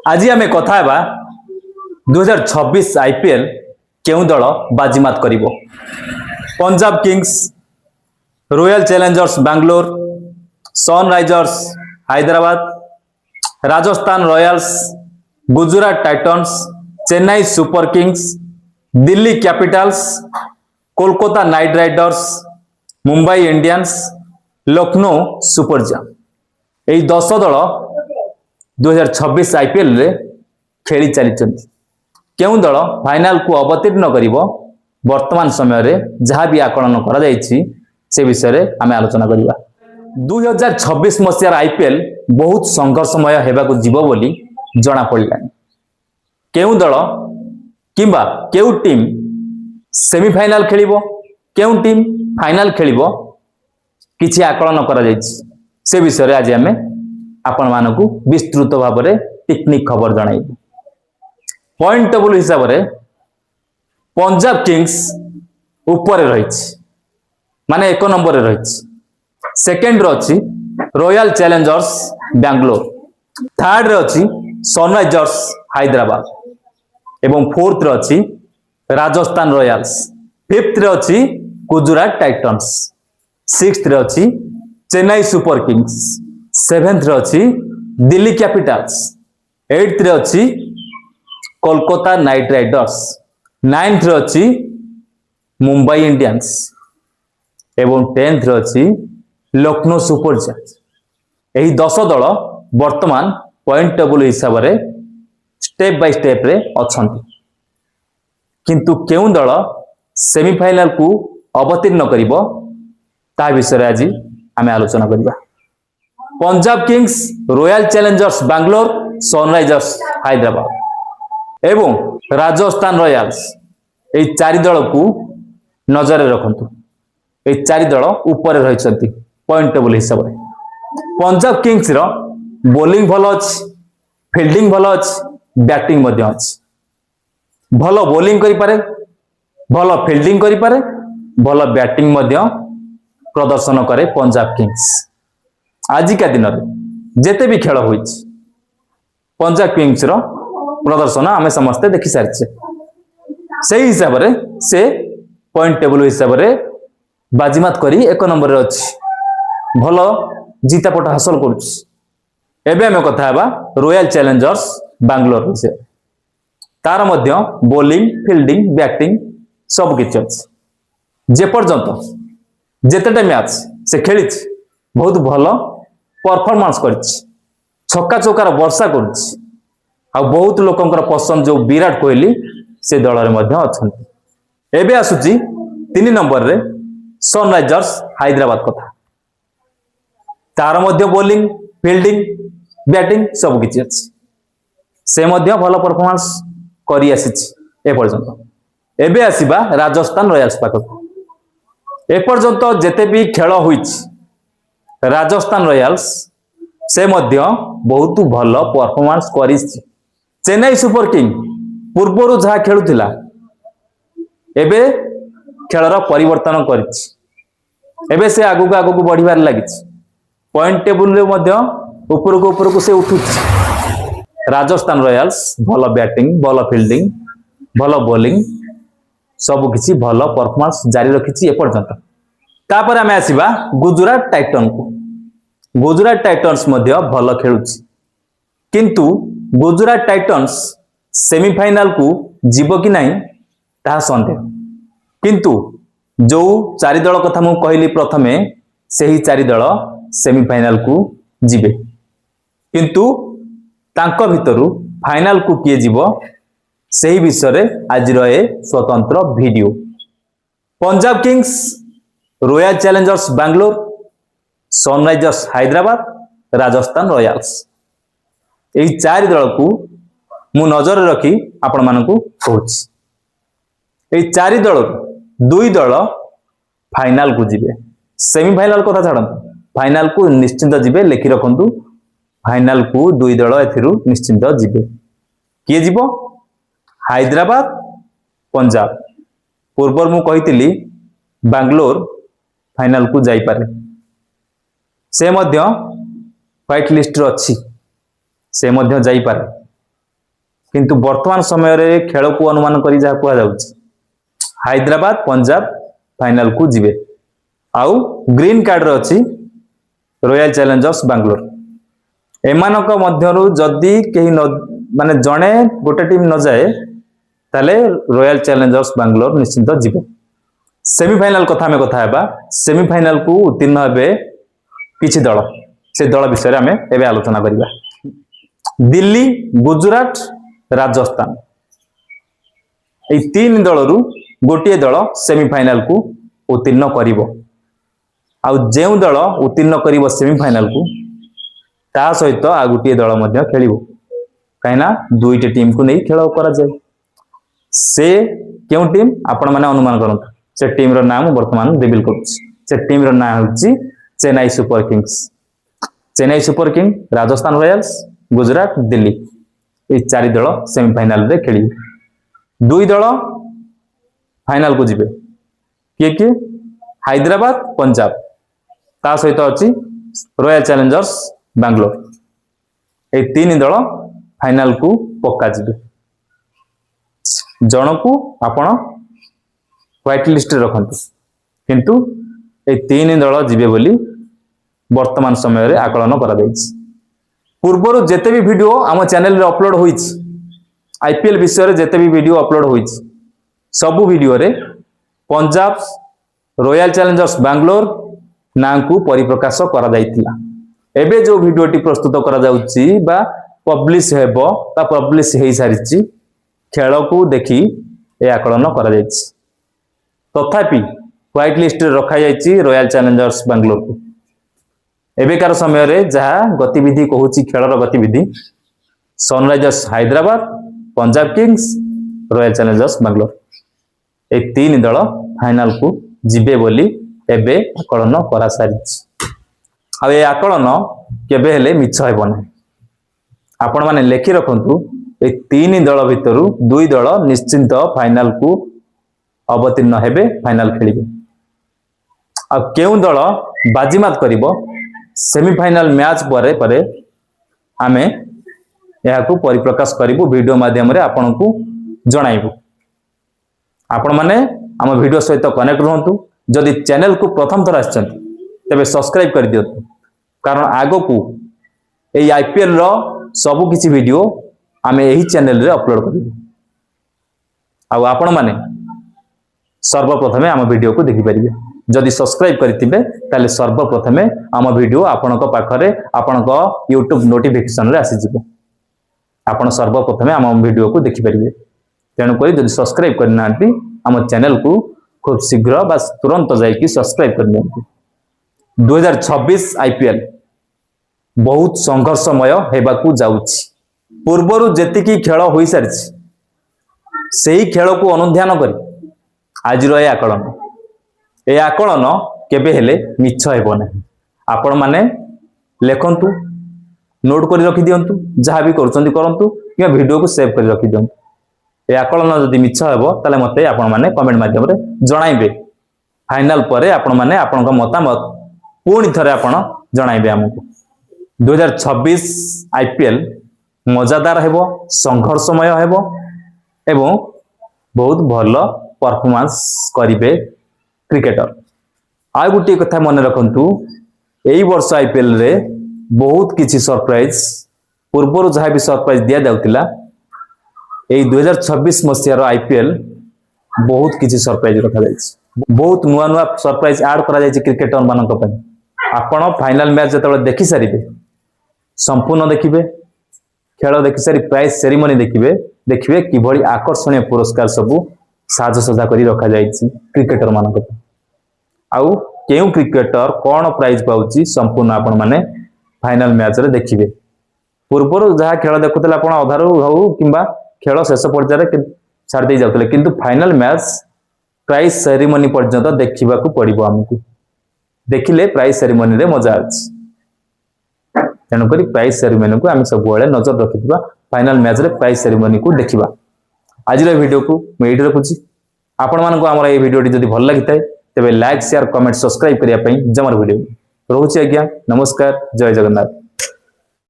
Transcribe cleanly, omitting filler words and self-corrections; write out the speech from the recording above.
आज आम कथा 2026 आईपीएल केउ दल बाजीमात करिवो। Punjab Kings, Royal Challengers Bangalore, Sunrisers Hyderabad, Rajasthan Royals, Gujarat Titans, Chennai Super Kings, Delhi Capitals, Kolkata Knight Riders, Mumbai Indians, Lucknow Super Giants यही 10 दल 2026 आईपीएल रे खेली चली। केउ दल फाइनाल को अवतीर्ण करिवो वर्तमान समय रे जहाँ भी आकलन करा जायछि से विषय रे आमे आलोचना करिवा। 2026 मसियार आईपीएल बहुत संघर्षमय हेबाकु जीवो बोली जणा पड़िला। केउ दल किंबा केउ टीम सेमीफाइनाल खेलिबो, केउ टीम फाइनाल खेलिबो किछि आकलन करा जायछि से विषय रे आज आमे आपण मानकु विस्तृत भाव में टेक्निक खबर जणाइबु। पॉइंट टेबल हिसाब रे पंजाब किंग्स ऊपर रहिछि, माने 1 नंबर रे रहिछि। सेकंड रे अछि रॉयल चैलेंजर्स बैंगलोर, थर्ड रे अछि सनराइजर्स हैदराबाद एवं फोर्थ रे अछि राजस्थान रॉयल्स, फिफ्थ रे अछि गुजरात टाइटन्स, सिक्स्थ रे अछि चेन्नई सुपर किंग्स, सेवेंथ रे अछि दिल्ली कैपिटल्स, एट्थ रे अछि कोलकाता नाइट राइडर्स, नाइन्थ रे अछि मुंबई इंडियंस एवं 10th रे अछि लखनऊ सुपर जायंट्स। एही 10 दल वर्तमान पॉइंट टेबल हिसाब रे स्टेप बाय स्टेप रे अछंती। किंतु केउ दल सेमीफाइनल को अवतीर्ण करिवो ता विषय रे आज आमे आलोचना करिबा। Punjab Kings, Royal Challengers Bangalore, Sunrisers Hyderabad एवं राजस्थान रॉयल्स यही 4 दल को नजर रखंतु। यही 4 दल ऊपर रहिसंती पॉइंट टेबल हिसाब रे। पंजाब किंग्स रो बॉलिंग भलो अछि, फील्डिंग भलो अछि, बैटिंग मध्य अछि। भलो बॉलिंग करि पारे, भलो फील्डिंग करि पारे, भलो बैटिंग मध्य प्रदर्शन करे पंजाब किंग्स। आज का दिन में जेते भी खेल होइछि पंजाब किंग्स रो प्रदर्शन आमे समस्ते देखि सारिछे। से हिसाब रे से पॉइंट टेबल हिसाब रे बाजीमात करी 1 नंबर रे अछि, भलो जीतापट हासिल करूछि। एबे हम कथा हेबा रॉयल चैलेंजर्स बैंगलोर विषय। तार मध्य बॉलिंग, फील्डिंग, बैटिंग सब किछ अछि। जे पर्यंत जेतेटा मैच से खेलिछि बहुत भलो परफॉर्मेंस करिछि, छक्का चौकार वर्षा करिछि। आ बहुत लोकंकर पसंद जो विराट कोहली से दल रे मध्य अछंती। एबे आसुची 3 नंबर रे सनराइजर्स हैदराबाद कथा। तार मध्य बॉलिंग, फील्डिंग, बैटिंग सब किछ अछि। से मध्य भलो परफॉर्मेंस करि आसीछि ए पर्यंत। एबे आसीबा राजस्थान रॉयल्स पाखक। ए पर्यंत जेते भी खेल होइछि राजस्थान रॉयल्स से मध्य बहुत भलो परफॉर्मेंस करिछि। चेन्नई सुपर किंग पूर्वरु जहा खेलुथिला एबे खेलर परिवर्तन करिछि। एबे से आगु को बढ़िबार लागिछि। पॉइंट टेबल रे मध्य ऊपर को से उठुछि। राजस्थान रॉयल्स भलो बैटिंग, भलो फील्डिंग, भलो बॉलिंग सब किछि भलो परफॉर्मेंस जारी रखिछि ए पर्यंत। तापर आमे आसीबा गुजरात टाइटन को। गुजरात टाइटन्स मध्य भलो खेलुछि, किंतु गुजरात टाइटन्स सेमीफाइनल को जीवो कि नहीं ता संदेह। किंतु जो 4 दल कथा मु कहली प्रथमे सेही 4 दल सेमीफाइनल को जीवे। किंतु तांको भितरु फाइनल को किए जीवो सेही विषय रे आज रहे स्वतंत्र video. Punjab Kings, Royal Challengers Bangalore, Sunrisers Hyderabad, Rajasthan Royals यही 4 दल को मु नजर रखी आपण मानकु कहूछि। यही 4 दल 2 दल फाइनल को जीवे। सेमीफाइनल कथा छाड़ंतु, फाइनल को निश्चिंत जीवे। लेखि रखंतु फाइनल को 2 दल एथिरु निश्चिंत जीवे। किए जीवो? हैदराबाद, पंजाब। पूर्वर मु कहितली बैंगलोर फाइनल को जाई पारे, से मध्य व्हाइट लिस्ट रो अछि, से मध्य जाई पारे। किंतु वर्तमान समय रे खेल को अनुमान करी जहा कुआ जाउछि हैदराबाद पंजाब फाइनल को जिवे आउ ग्रीन कार्ड रे अछि रॉयल चैलेंजर्स बैंगलोर एमानक मध्यरु जदी केही माने जणे गोटे टीम न जाए ताले रॉयल चैलेंजर्स बैंगलोर निश्चित जिवे सेमीफाइनल कथा में कथा हेबा सेमीफाइनल को उत्तीर्ण हेबे किछि दल से दल विषय रे हमें एबे आलोचना करिबा दिल्ली गुजरात राजस्थान ए तीन दलरु गोटे दल सेमीफाइनल को उत्तीर्ण करिवो आउ जेउ दल उत्तीर्ण करिवो सेमीफाइनल को ता सहित आ गोटे दल मध्य खेलिवो काइना दुईटे टीम को नहीं खेल करा जाय से क्यों टीम आपण माने अनुमान करंतु से टीम रो नाम वर्तमान रिवील करूछि से टीम रो नाम होछि Chennai Super King Rajasthan Royals Gujarat Delhi ए चारि दल सेमीफाइनल रे खेली दुई दल फाइनल को जिवे किए हैदराबाद पंजाब ता सहित अछि रॉयल चैलेंजर्स बैंगलोर ए तीन दल फाइनल को पक्का जिवे जनकू आपण व्हाइट लिस्ट रे रखंतु किंतु ए तीन दल जिवे बोली वर्तमान समय रे आकलन करा दैछि पूर्वरु जेते भी वीडियो आम चैनल रे अपलोड होइछि आईपीएल विषय रे जेते भी वीडियो अपलोड होइछि सब वीडियो रे पंजाब रॉयल चैलेंजर्स बैंगलोर ना को परिप्रकाश करा जाइतिला एबे जो वीडियोटी प्रस्तुत करा जाउछि बा पब्लिश हेबो बा पब्लिश हेई सारिछि खेल को देखि ए आकलन करा जाइछि तथापि व्हाइट लिस्ट रे रखा जाइछि रॉयल चैलेंजर्स बैंगलोर को एबेकार समय रे जहा गतिविधि कहूछि खेलर गतिविधि Sunrisers Hyderabad Punjab Kings Royal Challengers Bangalore ए तीन दल फाइनल को जिबे बोली एबे आकलन करा सारिछि आ ए आकलन केबे हेले मिछ हेबो नै आपण माने लेखि रखंतु ए तीन दल भितरु दुई दल निश्चित फाइनल को अवतीर्ण हेबे फाइनल खेलिबे आ केउ दल बाजीमात करिवो सेमीफाइनल मैच परे परे आमे यहा को परिप्रकाश करिवो वीडियो माध्यम रे आपण को जणाइबो आपण माने हम वीडियो सहित कनेक्ट रहंतु जदि चैनल को प्रथम थर आछंती तबे सब्सक्राइब कर दियौ कारण आगो को ए आईपीएल रो सब किछि वीडियो आमे एही चैनल रे अपलोड करिबो आ आपण माने सर्वप्रथमे हम वीडियो को देखि परिबे जदि सब्सक्राइब करथिबे ताले सर्वप्रथमे हम वीडियो आपनक पाखरे आपनक YouTube नोटिफिकेशन रे आसी जिवो आपण सर्वप्रथमे हम वीडियो को देखि परिबे तेनु करी जदि सब्सक्राइब करनांती हम चैनल को खूब शीघ्र बस तुरंत जाइकी सब्सक्राइब कर दियंतु 2026 आईपीएल बहुत संघर्षमय हेबाकू जाउछि पूर्वरु जेतिकी खेल होई सारिछि सेही खेल को अनुध्यान करी आज रे आकलन केबे हेले मिछ हेबो नै आपण माने लेखंतु नोट करी रखि दियंतु जहा भी करचंती करंतु कि वीडियो को सेव करी रखि दियंतु ए आकलन जदि मिछ हेबो ताले मते आपण माने कमेंट माध्यम रे जणाइबे फाइनल परे आपण माने आपनका मतामत पूर्ण थरे आपण जणाइबे हमकु 2026 आईपीएल मजादार हेबो संघर्षमय हेबो एवं बहुत भलो परफॉर्मेंस करिवे क्रिकेटर आ गुटी कथा मन रखंतु एई वर्ष आईपीएल रे बहुत किछि सरप्राइज पूर्वरु जहा भी सरप्राइज दिया जाउतिला एई 2026 मसियार आईपीएल बहुत किछि सरप्राइज रखा जाइछि बहुत नुआ नुआ सरप्राइज ऐड करा जाइछि क्रिकेटर मानक पय आपण फाइनल मैच जतले देखि सारिबे संपूर्ण देखिबे खेल देखि सारी प्राइज सेरेमनी देखिबे किभଳି आकर्षणीय पुरस्कार सब साज सजा करी रखा जाइछि क्रिकेटर मानक पय आउ केउ क्रिकेटर कोन प्राइज पाउछि संपूर्ण आपण माने फाइनल मैच रे देखिबे पूर्वरु जहा खेल देखुतले आपण अधारु हो किबा खेल शेष पर्याय छाड़ दे जाउतले किंतु फाइनल मैच प्राइज सेरेमनी पर्यंत देखिबा को पड़िबो हमकु देखिले प्राइज सेरेमनी रे मजा अछि तेणु करी प्राइज सेरेमनी को आम सब बेले नजर रखिबा फाइनल मैच रे प्राइज सेरेमनी को देखिबा आज रे वीडियो को मैं एडी रखुची आपण मान को हमर ए वीडियोटी जदि भल लागिताय तबे लाइक शेयर कमेंट सब्सक्राइब करिया पई जमर वीडियो रहउची आज्ञा नमस्कार जय जगन्नाथ।